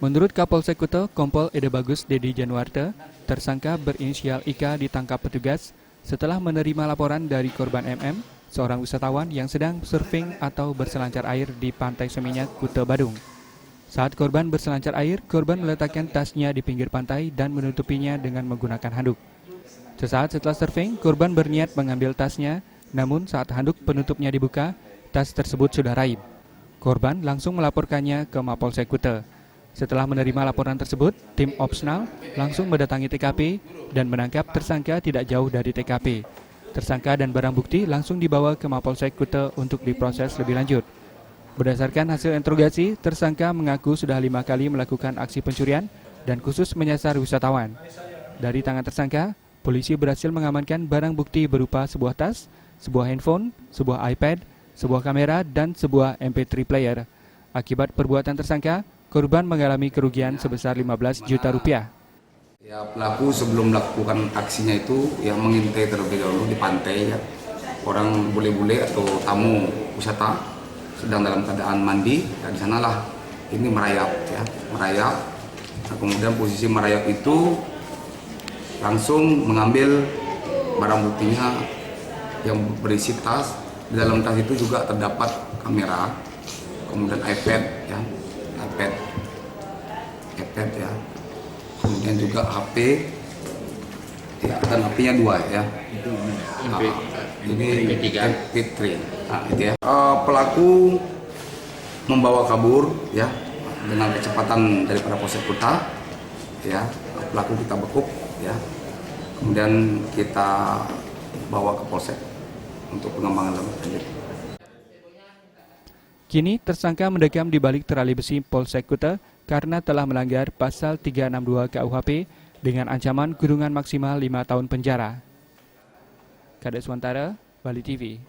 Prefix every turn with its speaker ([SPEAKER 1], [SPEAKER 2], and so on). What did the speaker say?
[SPEAKER 1] Menurut Kapolsek Kuta, Kompol Ede Bagus Dedi Januarte, tersangka berinisial IK ditangkap petugas setelah menerima laporan dari korban MM, seorang wisatawan yang sedang surfing atau berselancar air di Pantai Seminyak, Kuta Badung. Saat korban berselancar air, korban meletakkan tasnya di pinggir pantai dan menutupinya dengan menggunakan handuk. Sesaat setelah surfing, korban berniat mengambil tasnya, namun saat handuk penutupnya dibuka, tas tersebut sudah raib. Korban langsung melaporkannya ke Mapolsek Kuta. Setelah menerima laporan tersebut, tim opsional langsung mendatangi TKP dan menangkap tersangka tidak jauh dari TKP. Tersangka dan barang bukti langsung dibawa ke Mapolsek Kuta untuk diproses lebih lanjut. Berdasarkan hasil interogasi, tersangka mengaku sudah 5 kali melakukan aksi pencurian dan khusus menyasar wisatawan. Dari tangan tersangka, polisi berhasil mengamankan barang bukti berupa sebuah tas, sebuah handphone, sebuah iPad, sebuah kamera, dan sebuah MP3 player. Akibat perbuatan tersangka, korban mengalami kerugian sebesar 15 juta rupiah.
[SPEAKER 2] Ya, pelaku sebelum melakukan aksinya itu yang mengintai terlebih dahulu di pantai, ya. Orang bule-bule atau tamu wisata sedang dalam keadaan mandi, ya, di sanalah ini merayap, ya, merayap. Nah, kemudian posisi merayap itu langsung mengambil barang buktinya yang berisi tas. Di dalam tas itu juga terdapat kamera, kemudian iPad, ya. iPad ya, kemudian juga HP, ya, dan HP-nya 2, ya. Ini MP3, gitu ya. Pelaku membawa kabur, ya, dengan kecepatan daripada Polsek Kuta, ya. Pelaku kita bekuk, ya, kemudian kita bawa ke Polsek untuk pengembangan lebih lanjut.
[SPEAKER 1] Kini tersangka mendekam di balik terali besi Polsek Kuta karena telah melanggar pasal 362 KUHP dengan ancaman kurungan maksimal 5 tahun penjara. Kadek Suantara, Bali TV.